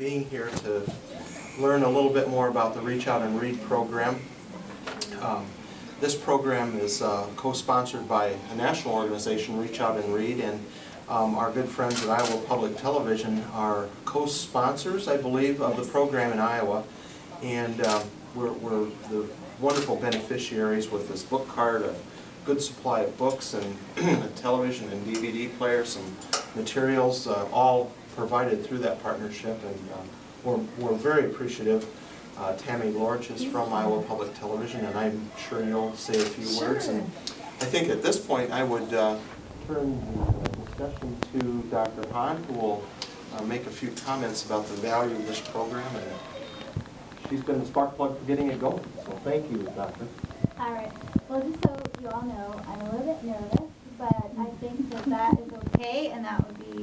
being here to learn a little bit more about the Reach Out and Read program. This program is co-sponsored by a national organization, Reach Out and Read, and our good friends at Iowa Public Television are co-sponsors, I believe, of the program in Iowa. And we're the wonderful beneficiaries with this book card, a good supply of books and a television and DVD player, some materials, all provided through that partnership. And we're very appreciative. Tammy Lorch is from Iowa Public Television, and I'm sure you'll say a few words. And I think at this point I would turn the discussion to Dr. Hahn, who will make a few comments about the value of this program. And she's been the spark plug for getting it going. So thank you, Doctor. All right. Well, just so you all know, I'm a little bit nervous, but I think that is okay, and that would be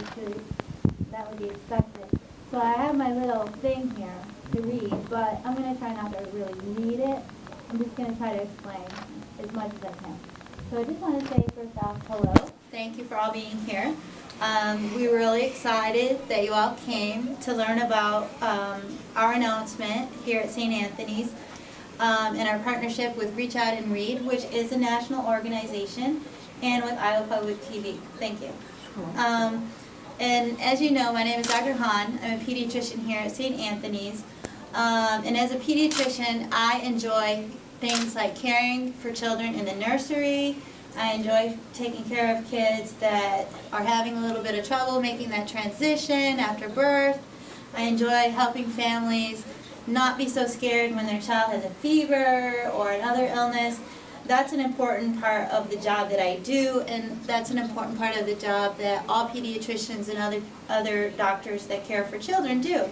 expected. So I have my little thing here to read, but I'm going to try not to really read it. I'm just going to try to explain as much as I can. So I just want to say first off, hello. Thank you for all being here. We're really excited that you all came to learn about our announcement here at St. Anthony's and our partnership with Reach Out and Read, which is a national organization, and with Iowa Public TV. Thank you. And as you know, my name is Dr. Hahn. I'm a pediatrician here at St. Anthony's. And as a pediatrician, I enjoy things like caring for children in the nursery. I enjoy taking care of kids that are having a little bit of trouble making that transition after birth. I enjoy helping families not be so scared when their child has a fever or another illness. That's an important part of the job that I do, and that's an important part of the job that all pediatricians and other doctors that care for children do.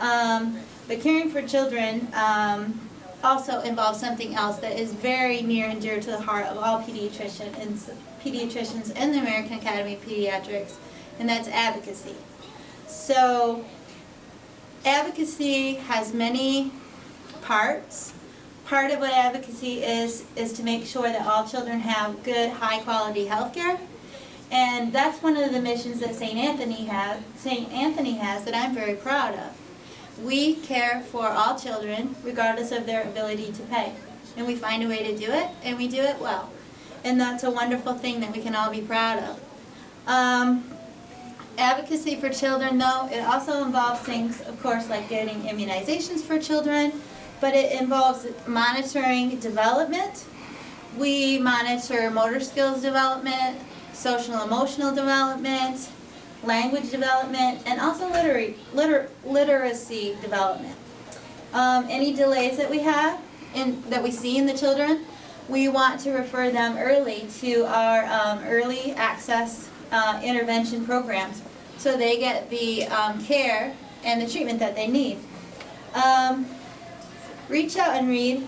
But caring for children also involves something else that is very near and dear to the heart of all pediatricians and the American Academy of Pediatrics, and that's advocacy. So advocacy has many parts. Part of what advocacy is to make sure that all children have good, high-quality health care. And that's one of the missions that St. Anthony has that I'm very proud of. We care for all children regardless of their ability to pay. And we find a way to do it, and we do it well. And that's a wonderful thing that we can all be proud of. Advocacy for children, though, it also involves things, of course, like getting immunizations for children, but it involves monitoring development. We monitor motor skills development, social emotional development, language development, and also literacy development. Any delays that we have, that we see in the children, we want to refer them early to our early access intervention programs so they get the care and the treatment that they need. Reach Out and Read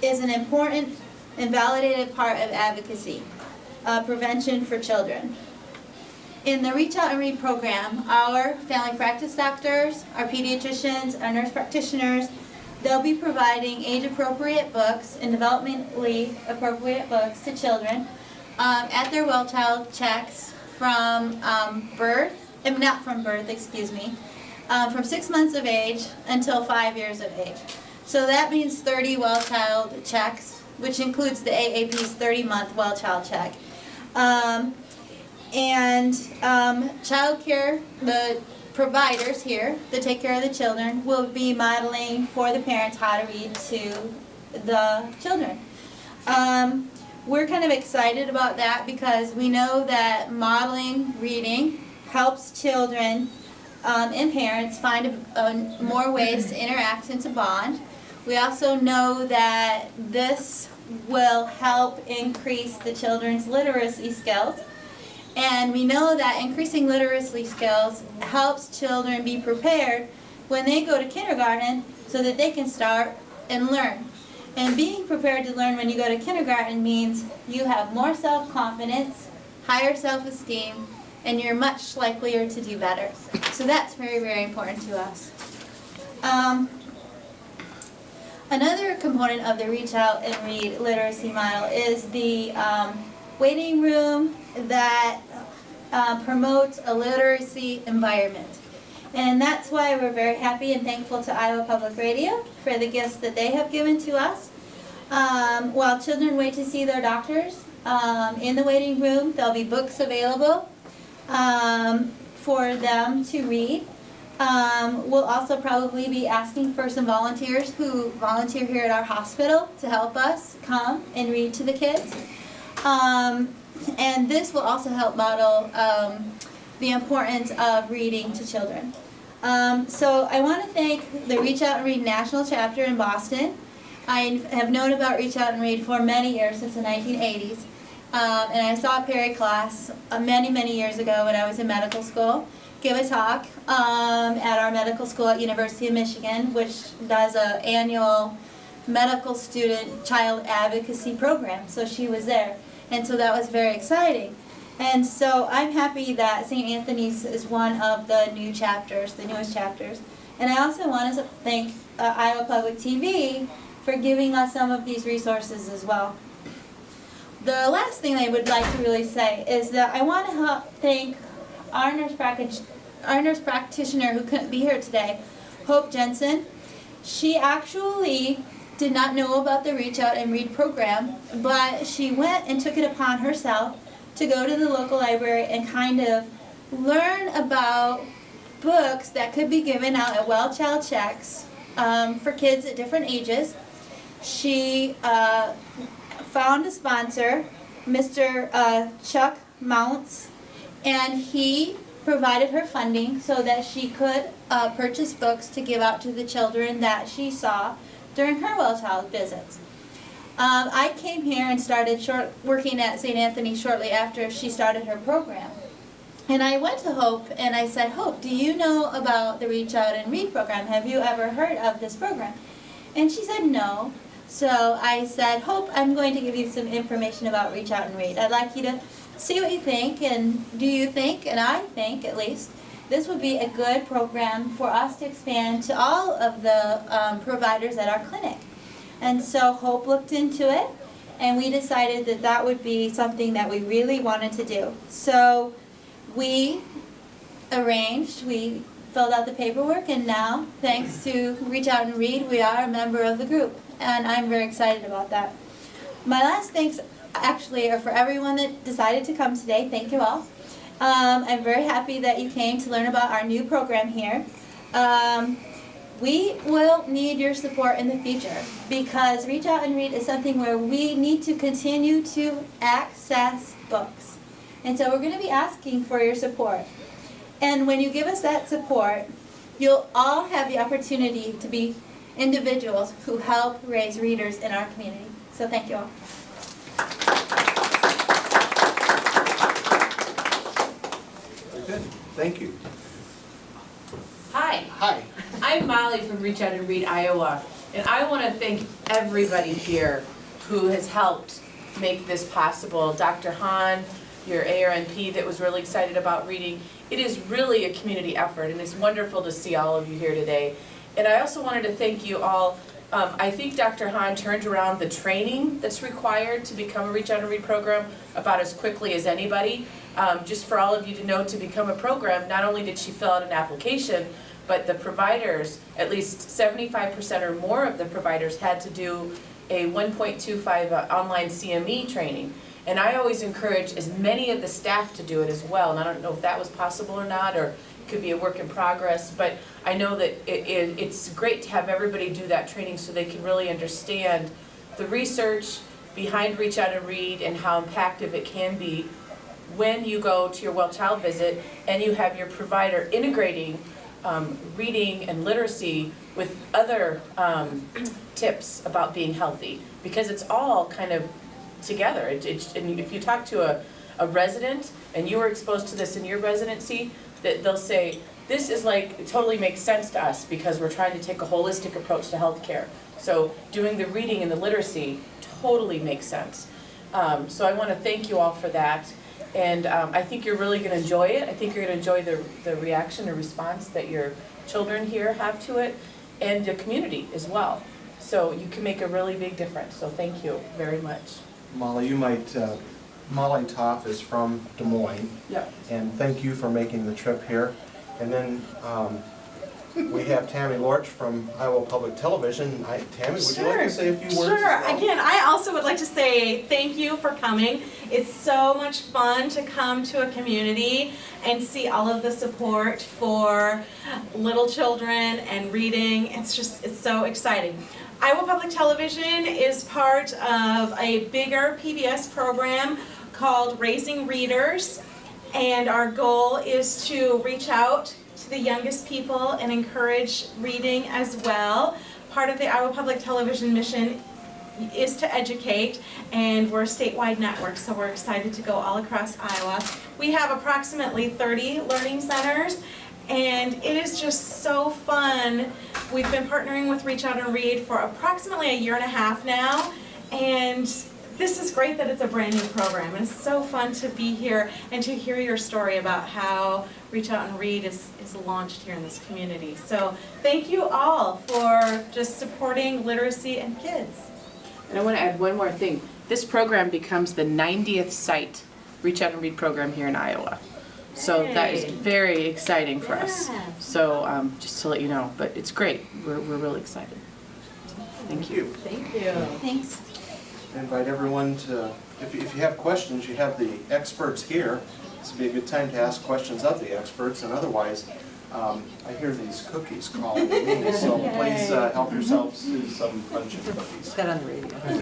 is an important and validated part of advocacy, prevention for children. In the Reach Out and Read program, our family practice doctors, our pediatricians, our nurse practitioners, they'll be providing age-appropriate books and developmentally appropriate books to children at their well child checks from from 6 months of age until 5 years of age. So that means 30 well child checks, which includes the AAP's 30-month well child check. Child care, the providers here that take care of the children will be modeling for the parents how to read to the children. We're kind of excited about that because we know that modeling reading helps children and parents find more ways to interact and to bond. We also know that this will help increase the children's literacy skills. And we know that increasing literacy skills helps children be prepared when they go to kindergarten so that they can start and learn. And being prepared to learn when you go to kindergarten means you have more self-confidence, higher self-esteem, and you're much likelier to do better. So that's very, very important to us. Another component of the Reach Out and Read literacy model is the waiting room that promotes a literacy environment. And that's why we're very happy and thankful to Iowa Public Radio for the gifts that they have given to us. While children wait to see their doctors, in the waiting room there'll be books available for them to read. We'll also probably be asking for some volunteers who volunteer here at our hospital to help us come and read to the kids. And this will also help model the importance of reading to children. So I want to thank the Reach Out and Read National Chapter in Boston. I have known about Reach Out and Read for many years, since the 1980s. And I saw Perry Class many years ago when I was in medical school give a talk at our medical school at University of Michigan, which does an annual medical student child advocacy program. So she was there. And so that was very exciting. And so I'm happy that St. Anthony's is one of the new chapters, the newest chapters. And I also want to thank Iowa Public TV for giving us some of these resources as well. The last thing I would like to really say is that I want to thank our nurse practitioner who couldn't be here today, Hope Jensen. She actually did not know about the Reach Out and Read program, but she went and took it upon herself to go to the local library and kind of learn about books that could be given out at Well Child Checks for kids at different ages. She found a sponsor, Mr. Chuck Mounts, and he provided her funding so that she could purchase books to give out to the children that she saw during her Well Child visits. I came here and started working at St. Anthony shortly after she started her program. And I went to Hope and I said, Hope, do you know about the Reach Out and Read program? Have you ever heard of this program? And she said no. So I said, Hope, I'm going to give you some information about Reach Out and Read. I'd like you to see what you think, and do you think, and I think at least, this would be a good program for us to expand to all of the providers at our clinic. And so Hope looked into it, and we decided that that would be something that we really wanted to do. So we arranged, we filled out the paperwork, and now, thanks to Reach Out and Read, we are a member of the group, and I'm very excited about that. My last thanks actually are for everyone that decided to come today. Thank you all. I'm very happy that you came to learn about our new program here. We will need your support in the future because Reach Out and Read is something where we need to continue to access books. And so we're going to be asking for your support. And when you give us that support, you'll all have the opportunity to be individuals who help raise readers in our community. So thank you all. Very good. Thank you. Hi. Hi. I'm Molly from Reach Out and Read Iowa, and I want to thank everybody here who has helped make this possible. Dr. Hahn, your ARNP that was really excited about reading. It is really a community effort, and it's wonderful to see all of you here today. And I also wanted to thank you all. I think Dr. Hahn turned around the training that's required to become a Reach Out and Read program about as quickly as anybody. Just for all of you to know, to become a program, not only did she fill out an application, but the providers, at least 75% or more of the providers had to do a 1.25 online CME training. And I always encourage as many of the staff to do it as well. And I don't know if that was possible or not, or it could be a work in progress, but I know that it's great to have everybody do that training so they can really understand the research behind Reach Out and Read and how impactful it can be when you go to your well child visit and you have your provider integrating reading and literacy with other tips about being healthy, because it's all kind of together. And if you talk to a resident and you were exposed to this in your residency, that they'll say, this is like, it totally makes sense to us because we're trying to take a holistic approach to healthcare. So doing the reading and the literacy totally makes sense. So I want to thank you all for that. And I think you're really going to enjoy it. I think you're going to enjoy the reaction or response that your children here have to it, and the community as well. So you can make a really big difference. So thank you very much. Molly, you might, Molly Toff is from Des Moines. Yep. And thank you for making the trip here. And then we have Tammy Lorch from Iowa Public Television. Tammy, would you like to say a few words? Sure. as well? Again, I also would like to say thank you for coming. It's so much fun to come to a community and see all of the support for little children and reading. It's so exciting. Iowa Public Television is part of a bigger PBS program called Raising Readers, and our goal is to reach out to the youngest people and encourage reading as well. Part of the Iowa Public Television mission is to educate, and we're a statewide network, so we're excited to go all across Iowa. We have approximately 30 learning centers, and it is just so fun. We've been partnering with Reach Out and Read for approximately a year and a half now, and this is great that it's a brand new program. And it's so fun to be here and to hear your story about how Reach Out and Read is launched here in this community. So thank you all for just supporting literacy and kids. And I want to add one more thing. This program becomes the 90th site Reach Out and Read program here in Iowa. So that is Hey. very exciting for us. Yes. So just to let you know, but it's great. We're really excited. Thank you. Thank you. Thanks. I invite everyone to, if you have questions, you have the experts here. This would be a good time to ask questions of the experts, and otherwise, I hear these cookies calling me, so please help yourselves to some punch cookies. Got on the radio.